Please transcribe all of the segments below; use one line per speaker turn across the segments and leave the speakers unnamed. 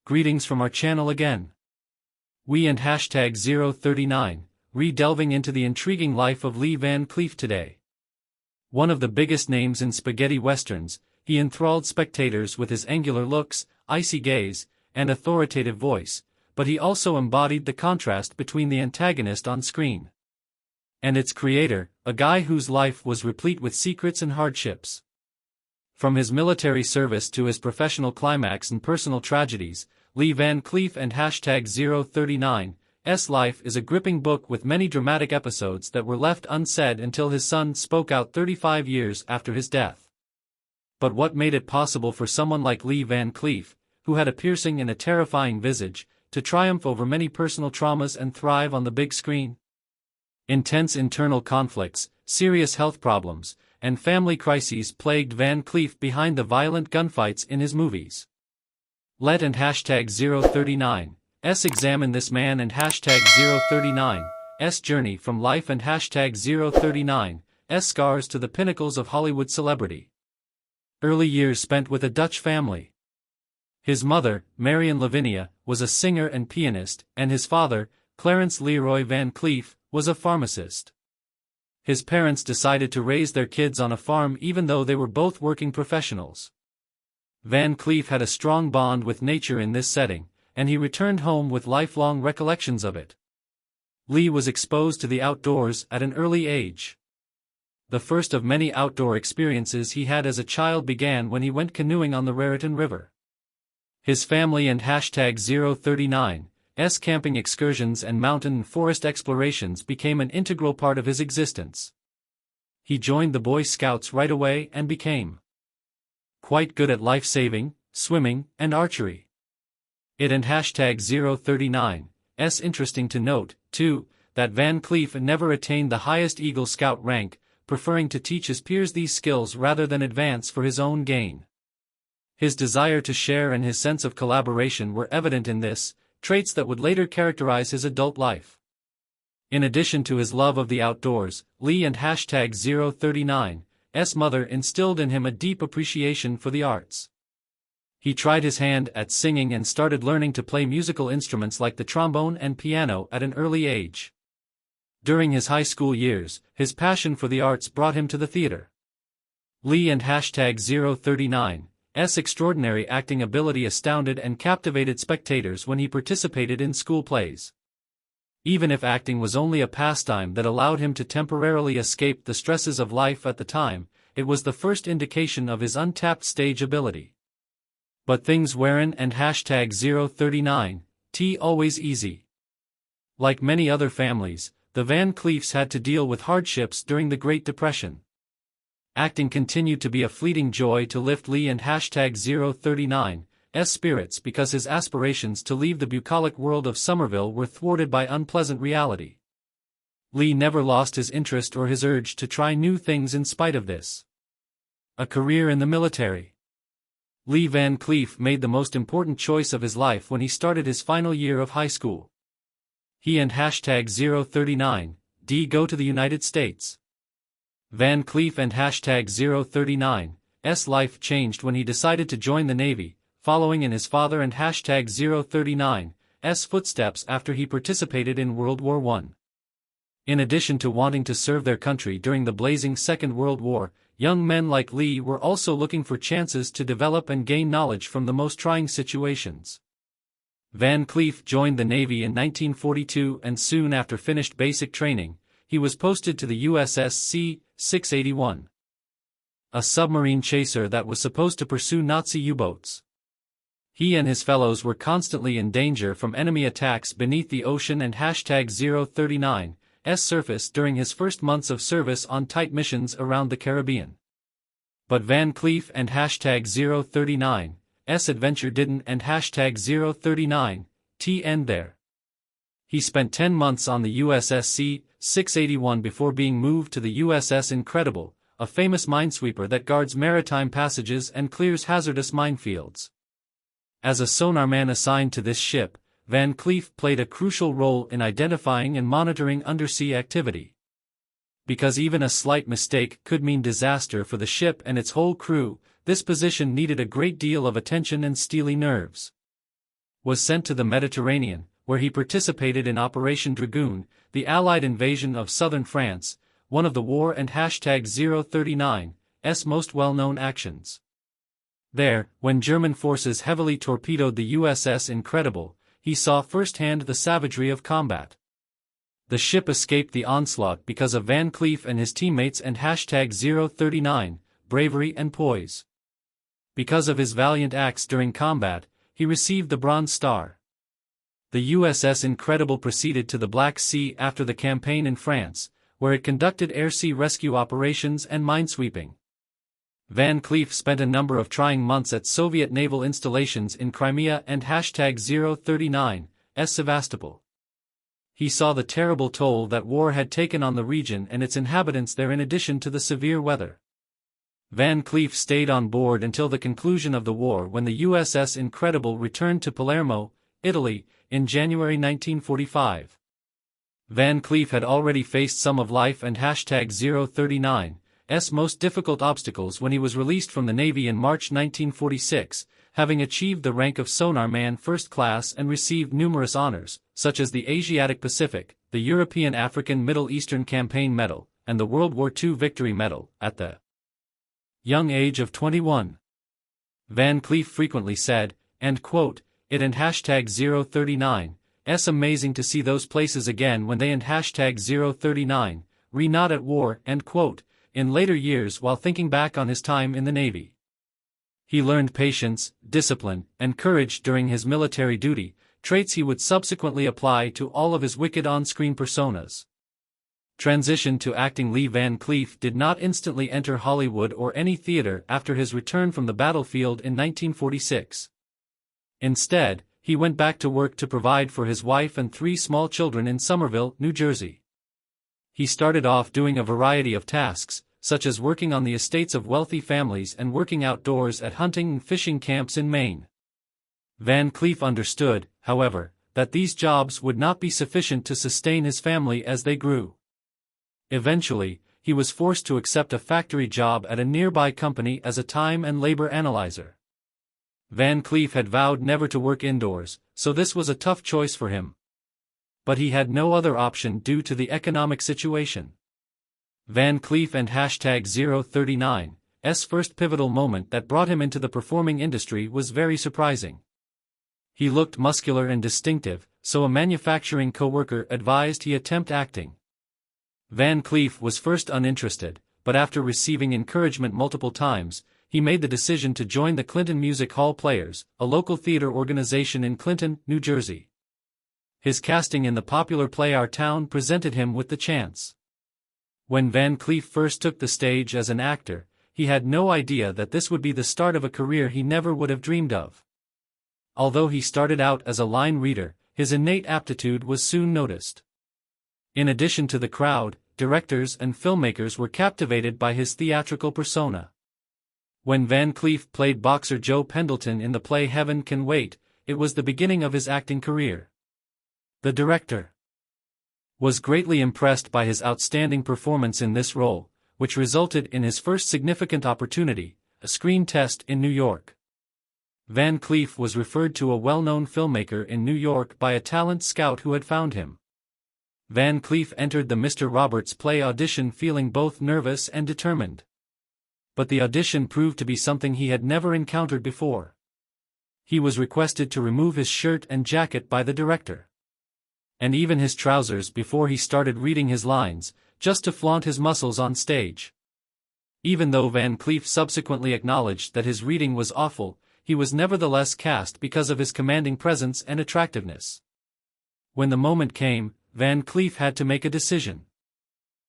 greetings from our channel again. We and hashtag 039, re-delving into the intriguing life of Lee Van Cleef today. One of the biggest names in spaghetti westerns, he enthralled spectators with his angular looks, icy gaze, and authoritative voice, but he also embodied the contrast between the antagonist on screen and its creator, a guy whose life was replete with secrets and hardships. From his military service to his professional climax and personal tragedies, Lee Van Cleef and hashtag 039's life is a gripping book with many dramatic episodes that were left unsaid until his son spoke out 35 years after his death. But what made it possible for someone like Lee Van Cleef, who had a piercing and a terrifying visage, to triumph over many personal traumas and thrive on the big screen? Intense internal conflicts, serious health problems, and family crises plagued Van Cleef behind the violent gunfights in his movies. Let and hashtag 039's examine this man and hashtag 039's journey from life and hashtag 039's scars to the pinnacles of Hollywood celebrity. Early years spent with a Dutch family. His mother, Marion Lavinia, was a singer and pianist, and his father, Clarence Leroy Van Cleef, was a pharmacist. His parents decided to raise their kids on a farm even though they were both working professionals. Van Cleef had a strong bond with nature in this setting, and he returned home with lifelong recollections of it. Lee was exposed to the outdoors at an early age. The first of many outdoor experiences he had as a child began when he went canoeing on the Raritan River. His family and hashtag 039's camping excursions and mountain and forest explorations became an integral part of his existence. He joined the Boy Scouts right away and became quite good at life-saving, swimming, and archery. It and hashtag 039's interesting to note, too, that Van Cleef never attained the highest Eagle Scout rank, preferring to teach his peers these skills rather than advance for his own gain. His desire to share and his sense of collaboration were evident in this, traits that would later characterize his adult life. In addition to his love of the outdoors, Lee and hashtag 039's mother instilled in him a deep appreciation for the arts. He tried his hand at singing and started learning to play musical instruments like the trombone and piano at an early age. During his high school years, his passion for the arts brought him to the theater. Lee and hashtag 039's extraordinary acting ability astounded and captivated spectators when he participated in school plays. Even if acting was only a pastime that allowed him to temporarily escape the stresses of life at the time, it was the first indication of his untapped stage ability. But things weren't and hashtag 039's always easy. Like many other families, the Van Cleefs had to deal with hardships during the Great Depression. Acting continued to be a fleeting joy to lift Lee and hashtag 039's spirits because his aspirations to leave the bucolic world of Somerville were thwarted by unpleasant reality. Lee never lost his interest or his urge to try new things in spite of this. A career in the military. Lee Van Cleef made the most important choice of his life when he started his final year of high school. He and hashtag 039's go to the United States. Van Cleef and hashtag 039's life changed when he decided to join the Navy, following in his father and hashtag 039's footsteps after he participated in World War I. In addition to wanting to serve their country during the blazing Second World War, young men like Lee were also looking for chances to develop and gain knowledge from the most trying situations. Van Cleef joined the Navy in 1942 and soon after finished basic training, he was posted to the USS C-681, a submarine chaser that was supposed to pursue Nazi U-boats. He and his fellows were constantly in danger from enemy attacks beneath the ocean and hashtag 039's surface during his first months of service on tight missions around the Caribbean. But Van Cleef and hashtag 039's adventure didn't and hashtag 039's end there. He spent 10 months on the USS C-681 before being moved to the USS Incredible, a famous minesweeper that guards maritime passages and clears hazardous minefields. As a sonarman assigned to this ship, Van Cleef played a crucial role in identifying and monitoring undersea activity. Because even a slight mistake could mean disaster for the ship and its whole crew, this position needed a great deal of attention and steely nerves. was sent to the Mediterranean, where he participated in Operation Dragoon, the Allied invasion of southern France, one of the war and #039's most well-known actions. There, when German forces heavily torpedoed the USS Incredible, he saw firsthand the savagery of combat. The ship escaped the onslaught because of Van Cleef and his teammates and #039, bravery and poise. Because of his valiant acts during combat, he received the Bronze Star. The USS Incredible proceeded to the Black Sea after the campaign in France, where it conducted air-sea rescue operations and minesweeping. Van Cleef spent a number of trying months at Soviet naval installations in Crimea and #039's Sevastopol. He saw the terrible toll that war had taken on the region and its inhabitants there in addition to the severe weather. Van Cleef stayed on board until the conclusion of the war when the USS Incredible returned to Palermo, Italy, in January 1945. Van Cleef had already faced some of life and #039's most difficult obstacles when he was released from the Navy in March 1946, having achieved the rank of Sonar Man First Class and received numerous honors, such as the Asiatic Pacific, the European African Middle Eastern Campaign Medal, and the World War II Victory Medal, at the young age of 21. Van Cleef frequently said, and quote, "It and #039's amazing to see those places again when they and #039 re not at war," end quote, in later years while thinking back on his time in the Navy. He learned patience, discipline, and courage during his military duty, traits he would subsequently apply to all of his wicked on-screen personas. Transition to acting. Lee Van Cleef did not instantly enter Hollywood or any theater after his return from the battlefield in 1946. Instead, he went back to work to provide for his wife and 3 small children in Somerville, New Jersey. He started off doing a variety of tasks, such as working on the estates of wealthy families and working outdoors at hunting and fishing camps in Maine. Van Cleef understood, however, that these jobs would not be sufficient to sustain his family as they grew. Eventually, he was forced to accept a factory job at a nearby company as a time and labor analyzer. Van Cleef had vowed never to work indoors, so this was a tough choice for him. But he had no other option due to the economic situation. Van Cleef and #039's first pivotal moment that brought him into the performing industry was very surprising. He looked muscular and distinctive, so a manufacturing co-worker advised he attempt acting. Van Cleef was first uninterested, but after receiving encouragement multiple times, he made the decision to join the Clinton Music Hall Players, a local theater organization in Clinton, New Jersey. His casting in the popular play Our Town presented him with the chance. When Van Cleef first took the stage as an actor, he had no idea that this would be the start of a career he never would have dreamed of. Although he started out as a line reader, his innate aptitude was soon noticed. In addition to the crowd, directors and filmmakers were captivated by his theatrical persona. When Van Cleef played boxer Joe Pendleton in the play Heaven Can Wait, it was the beginning of his acting career. The director was greatly impressed by his outstanding performance in this role, which resulted in his first significant opportunity, a screen test in New York. Van Cleef was referred to a well-known filmmaker in New York by a talent scout who had found him. Van Cleef entered the Mr. Roberts play audition feeling both nervous and determined. But the audition proved to be something he had never encountered before. He was requested to remove his shirt and jacket by the director, and even his trousers before he started reading his lines, just to flaunt his muscles on stage. Even though Van Cleef subsequently acknowledged that his reading was awful, he was nevertheless cast because of his commanding presence and attractiveness. When the moment came, Van Cleef had to make a decision.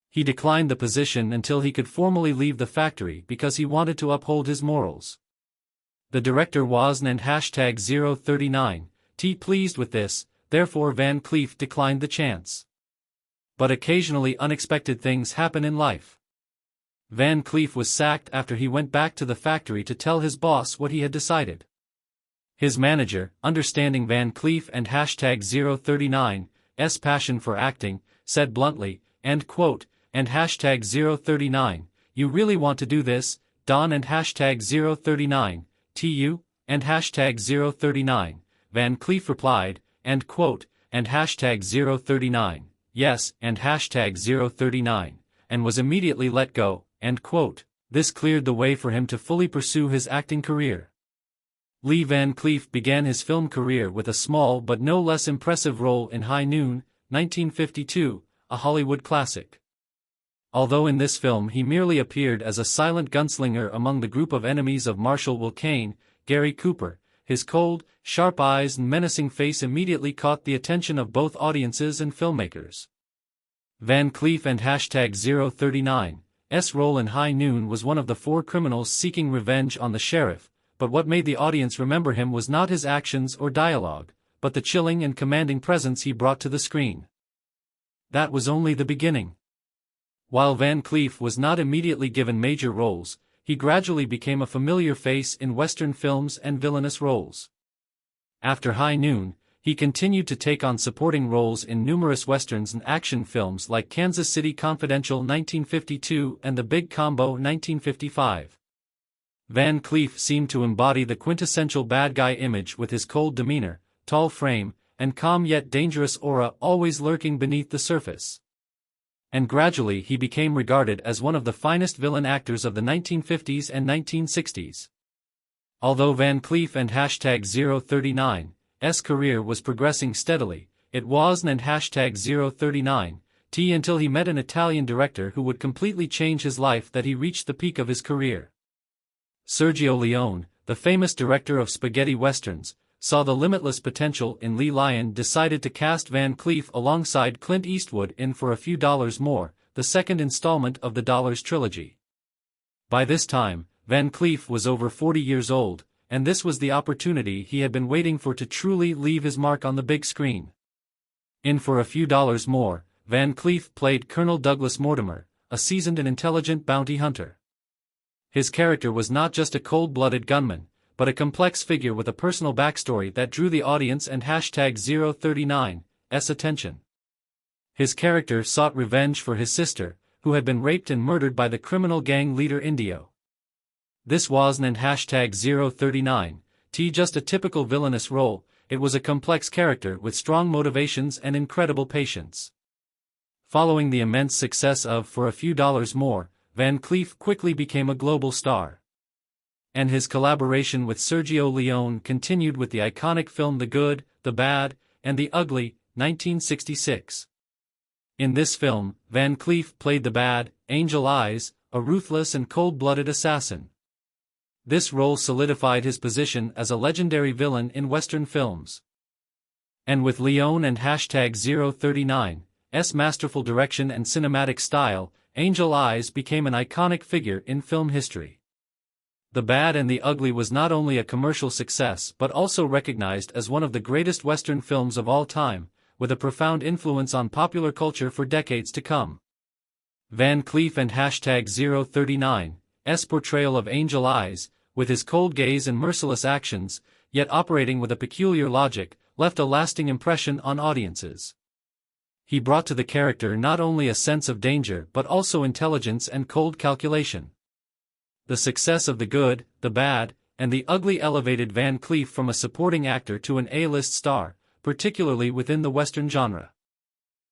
He declined the position until he could formally leave the factory because he wanted to uphold his morals. The director wasn't and #039 pleased with this, therefore Van Cleef declined the chance. But occasionally unexpected things happen in life. Van Cleef was sacked after he went back to the factory to tell his boss what he had decided. His manager, understanding Van Cleef and #039's passion for acting, said bluntly, and quote, and #039, you really want to do this, Don, and #039, you, and #039, Van Cleef replied, end quote, and hashtag 039, yes, and hashtag 039, and was immediately let go, end quote. This cleared the way for him to fully pursue his acting career. Lee Van Cleef began his film career with a small but no less impressive role in High Noon, 1952, a Hollywood classic. Although in this film he merely appeared as a silent gunslinger among the group of enemies of Marshal Will Kane, Gary Cooper, his cold, sharp eyes and menacing face immediately caught the attention of both audiences and filmmakers. Van Cleef and hashtag 039's role in High Noon was one of the four criminals seeking revenge on the sheriff, but what made the audience remember him was not his actions or dialogue, but the chilling and commanding presence he brought to the screen. That was only the beginning. While Van Cleef was not immediately given major roles, he gradually became a familiar face in Western films and villainous roles. After High Noon, he continued to take on supporting roles in numerous Westerns and action films like Kansas City Confidential 1952 and The Big Combo 1955. Van Cleef seemed to embody the quintessential bad guy image with his cold demeanor, tall frame, and calm yet dangerous aura always lurking beneath the surface. And gradually he became regarded as one of the finest villain actors of the 1950s and 1960s. Although Van Cleef and hashtag 039's career was progressing steadily, it wasn't and hashtag 039 until he met an Italian director who would completely change his life that he reached the peak of his career. Sergio Leone, the famous director of spaghetti westerns, saw the limitless potential in Lee. Lion decided to cast Van Cleef alongside Clint Eastwood in For a Few Dollars More, the second installment of the Dollars trilogy. By this time, Van Cleef was over 40 years old, and this was the opportunity he had been waiting for to truly leave his mark on the big screen. In For a Few Dollars More, Van Cleef played Colonel Douglas Mortimer, a seasoned and intelligent bounty hunter. His character was not just a cold-blooded gunman, but a complex figure with a personal backstory that drew the audience and hashtag 039's attention. His character sought revenge for his sister, who had been raped and murdered by the criminal gang leader Indio. This wasn't an hashtag 039 just a typical villainous role, it was a complex character with strong motivations and incredible patience. Following the immense success of For a Few Dollars More, Van Cleef quickly became a global star. And his collaboration with Sergio Leone continued with the iconic film The Good, the Bad, and the Ugly, 1966. In this film, Van Cleef played the bad, Angel Eyes, a ruthless and cold-blooded assassin. This role solidified his position as a legendary villain in Western films. And with Leone and hashtag 039's masterful direction and cinematic style, Angel Eyes became an iconic figure in film history. The Bad and the Ugly was not only a commercial success but also recognized as one of the greatest Western films of all time, with a profound influence on popular culture for decades to come. Van Cleef and hashtag 039's portrayal of Angel Eyes, with his cold gaze and merciless actions, yet operating with a peculiar logic, left a lasting impression on audiences. He brought to the character not only a sense of danger but also intelligence and cold calculation. The success of The Good, the Bad, and the Ugly elevated Van Cleef from a supporting actor to an A-list star, particularly within the Western genre.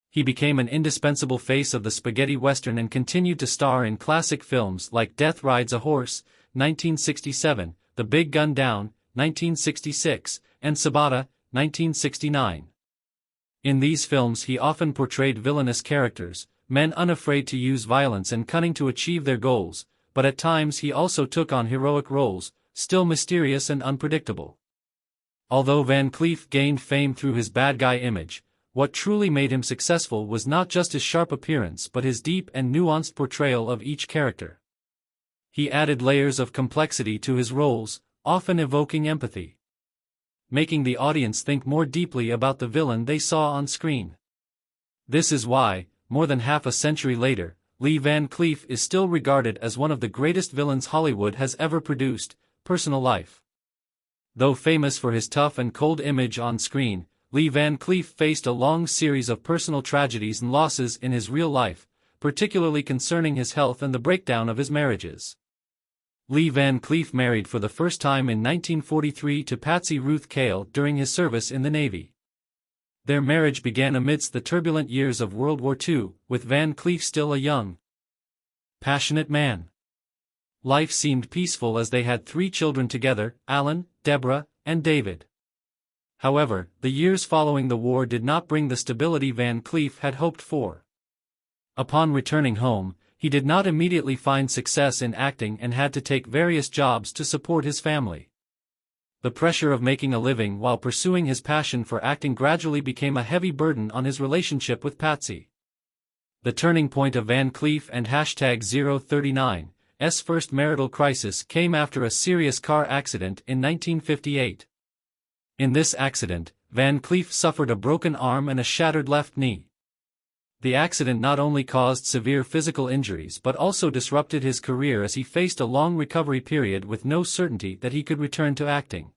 He became an indispensable face of the spaghetti Western and continued to star in classic films like Death Rides a Horse, 1967, The Big Gun Down, 1966, and Sabata, 1969. In these films he often portrayed villainous characters, men unafraid to use violence and cunning to achieve their goals, but at times he also took on heroic roles, still mysterious and unpredictable. Although Van Cleef gained fame through his bad guy image, what truly made him successful was not just his sharp appearance but his deep and nuanced portrayal of each character. He added layers of complexity to his roles, often evoking empathy, making the audience think more deeply about the villain they saw on screen. This is why, more than half a century later, Lee Van Cleef is still regarded as one of the greatest villains Hollywood has ever produced. Personal life. Though famous for his tough and cold image on screen, Lee Van Cleef faced a long series of personal tragedies and losses in his real life, particularly concerning his health and the breakdown of his marriages. Lee Van Cleef married for the first time in 1943 to Patsy Ruth Cale during his service in the Navy. Their marriage began amidst the turbulent years of World War II, with Van Cleef still a young, passionate man. Life seemed peaceful as they had 3 children together, Alan, Deborah, and David. However, the years following the war did not bring the stability Van Cleef had hoped for. Upon returning home, he did not immediately find success in acting and had to take various jobs to support his family. The pressure of making a living while pursuing his passion for acting gradually became a heavy burden on his relationship with Patsy. The turning point of Van Cleef and #039's first marital crisis came after a serious car accident in 1958. In this accident, Van Cleef suffered a broken arm and a shattered left knee. The accident not only caused severe physical injuries but also disrupted his career as he faced a long recovery period with no certainty that he could return to acting.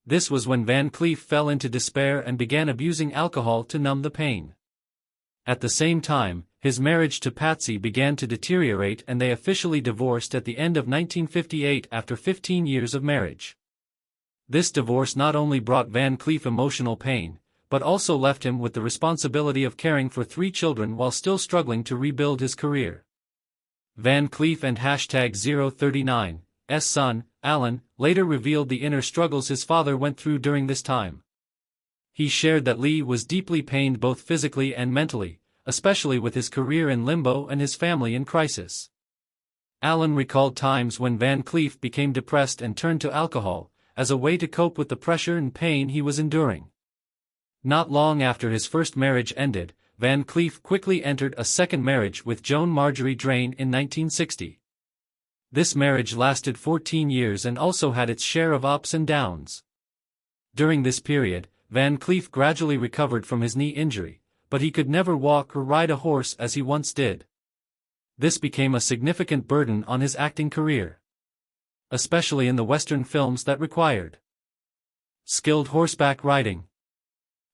This was when Van Cleef fell into despair and began abusing alcohol to numb the pain. At the same time, his marriage to Patsy began to deteriorate and they officially divorced at the end of 1958 after 15 years of marriage. This divorce not only brought Van Cleef emotional pain, but also left him with the responsibility of caring for 3 children while still struggling to rebuild his career. Van Cleef and #039's son, Alan, later revealed the inner struggles his father went through during this time. He shared that Lee was deeply pained both physically and mentally, especially with his career in limbo and his family in crisis. Alan recalled times when Van Cleef became depressed and turned to alcohol, as a way to cope with the pressure and pain he was enduring. Not long after his first marriage ended, Van Cleef quickly entered a second marriage with Joan Marjorie Drain in 1960. This marriage lasted 14 years and also had its share of ups and downs. During this period, Van Cleef gradually recovered from his knee injury, but he could never walk or ride a horse as he once did. This became a significant burden on his acting career, especially in the Western films that required skilled horseback riding.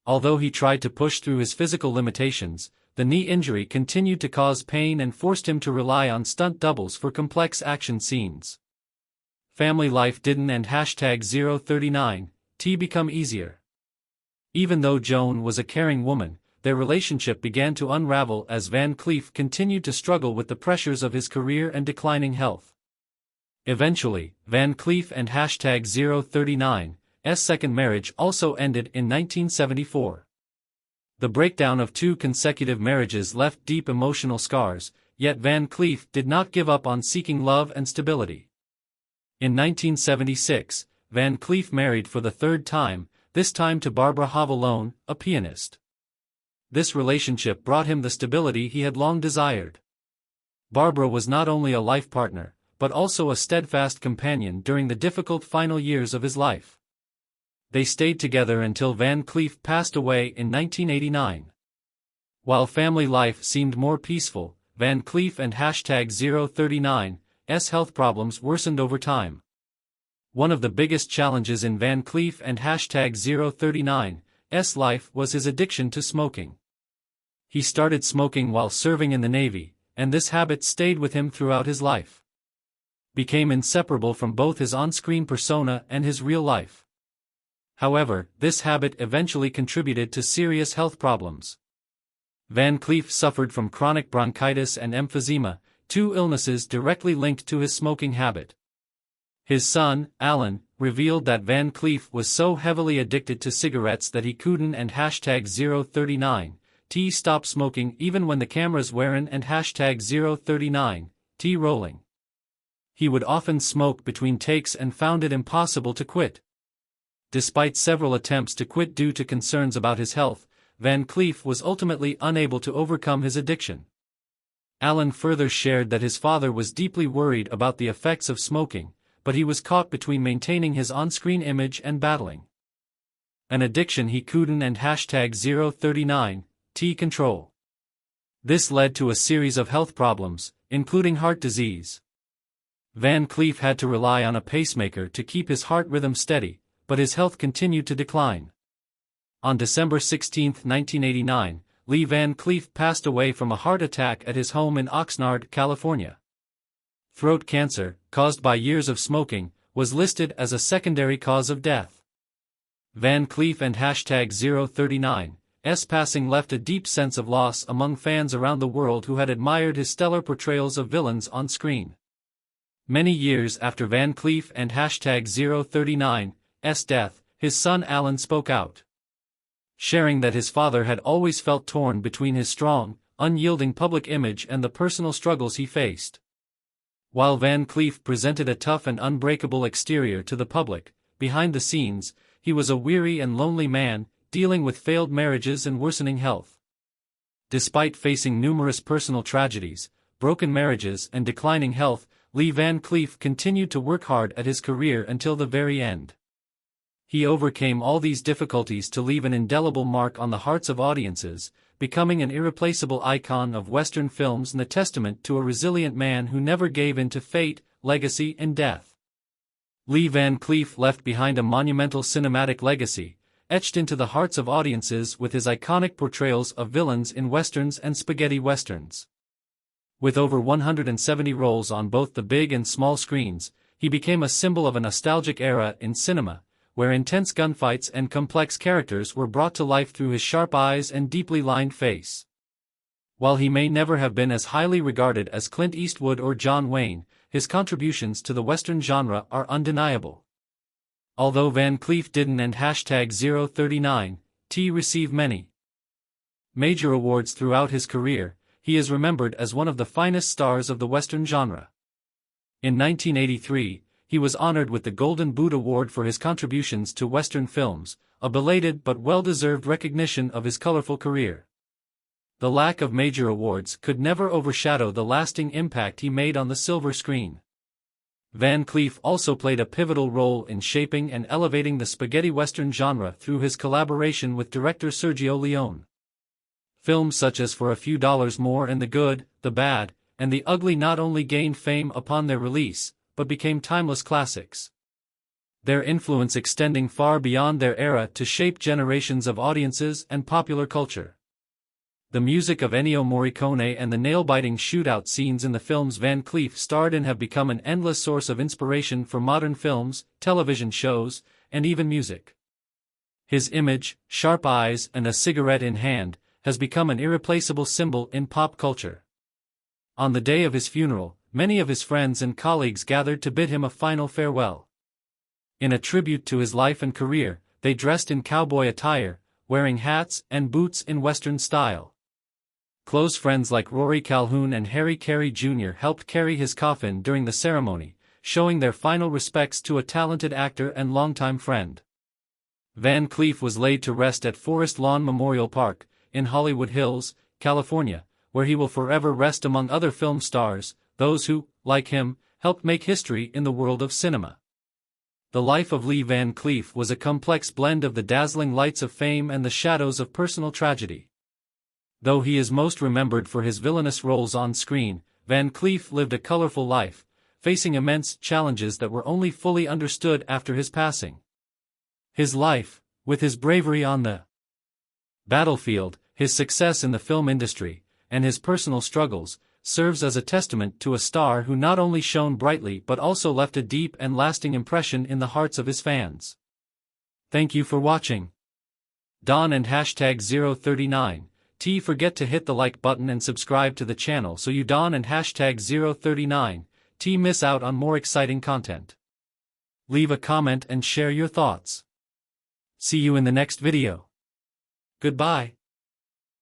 Although he tried to push through his physical limitations, the knee injury continued to cause pain and forced him to rely on stunt doubles for complex action scenes. Family life didn't and #039 become easier. Even though Joan was a caring woman, their relationship began to unravel as Van Cleef continued to struggle with the pressures of his career and declining health. Eventually, Van Cleef and #039's second marriage also ended in 1974. The breakdown of 2 consecutive marriages left deep emotional scars, yet Van Cleef did not give up on seeking love and stability. In 1976, Van Cleef married for the 3rd time, this time to Barbara Havalone, a pianist. This relationship brought him the stability he had long desired. Barbara was not only a life partner, but also a steadfast companion during the difficult final years of his life. They stayed together until Van Cleef passed away in 1989. While family life seemed more peaceful, Van Cleef and #039's health problems worsened over time. One of the biggest challenges in Van Cleef and #039's life was his addiction to smoking. He started smoking while serving in the Navy, and this habit stayed with him throughout his life. Became inseparable from both his on-screen persona and his real life. However, this habit eventually contributed to serious health problems. Van Cleef suffered from chronic bronchitis and emphysema, 2 illnesses directly linked to his smoking habit. His son, Alan, revealed that Van Cleef was so heavily addicted to cigarettes that he couldn't and #039 stop smoking even when the cameras weren't and #039 rolling. He would often smoke between takes and found it impossible to quit. Despite several attempts to quit due to concerns about his health, Van Cleef was ultimately unable to overcome his addiction. Alan further shared that his father was deeply worried about the effects of smoking, but he was caught between maintaining his on-screen image and battling an addiction he couldn't and #039 control. This led to a series of health problems, including heart disease. Van Cleef had to rely on a pacemaker to keep his heart rhythm steady, but his health continued to decline. On December 16, 1989, Lee Van Cleef passed away from a heart attack at his home in Oxnard, California. Throat cancer, caused by years of smoking, was listed as a secondary cause of death. Van Cleef and #039's passing left a deep sense of loss among fans around the world who had admired his stellar portrayals of villains on screen. Many years after Van Cleef and #039's death, his son Alan spoke out, sharing that his father had always felt torn between his strong, unyielding public image and the personal struggles he faced. While Van Cleef presented a tough and unbreakable exterior to the public, behind the scenes, he was a weary and lonely man, dealing with failed marriages and worsening health. Despite facing numerous personal tragedies, broken marriages and declining health, Lee Van Cleef continued to work hard at his career until the very end. He overcame all these difficulties to leave an indelible mark on the hearts of audiences, becoming an irreplaceable icon of Western films and a testament to a resilient man who never gave in to fate, legacy and death. Lee Van Cleef left behind a monumental cinematic legacy, etched into the hearts of audiences with his iconic portrayals of villains in westerns and spaghetti westerns. With over 170 roles on both the big and small screens, he became a symbol of a nostalgic era in cinema, where intense gunfights and complex characters were brought to life through his sharp eyes and deeply lined face. While he may never have been as highly regarded as Clint Eastwood or John Wayne, his contributions to the Western genre are undeniable. Although Van Cleef didn't and #039's receive many major awards throughout his career, he is remembered as one of the finest stars of the Western genre. In 1983, he was honored with the Golden Boot Award for his contributions to Western films, a belated but well-deserved recognition of his colorful career. The lack of major awards could never overshadow the lasting impact he made on the silver screen. Van Cleef also played a pivotal role in shaping and elevating the spaghetti western genre through his collaboration with director Sergio Leone. Films such as For a Few Dollars More and The Good, the Bad, and the Ugly not only gained fame upon their release, but became timeless classics. Their influence extending far beyond their era to shape generations of audiences and popular culture. The music of Ennio Morricone and the nail-biting shootout scenes in the films Van Cleef starred in have become an endless source of inspiration for modern films, television shows, and even music. His image, sharp eyes and a cigarette in hand, has become an irreplaceable symbol in pop culture. On the day of his funeral, many of his friends and colleagues gathered to bid him a final farewell. In a tribute to his life and career, they dressed in cowboy attire, wearing hats and boots in Western style. Close friends like Rory Calhoun and Harry Carey Jr. helped carry his coffin during the ceremony, showing their final respects to a talented actor and longtime friend. Van Cleef was laid to rest at Forest Lawn Memorial Park, in Hollywood Hills, California, where he will forever rest among other film stars, those who, like him, helped make history in the world of cinema. The life of Lee Van Cleef was a complex blend of the dazzling lights of fame and the shadows of personal tragedy. Though he is most remembered for his villainous roles on screen, Van Cleef lived a colorful life, facing immense challenges that were only fully understood after his passing. His life, with his bravery on the battlefield, his success in the film industry, and his personal struggles, serves as a testament to a star who not only shone brightly but also left a deep and lasting impression in the hearts of his fans. Thank you for watching. Don and #039. Forget to hit the like button and subscribe to the channel so you don't and #039 miss out on more exciting content. Leave a comment and share your thoughts. See you in the next video. Goodbye.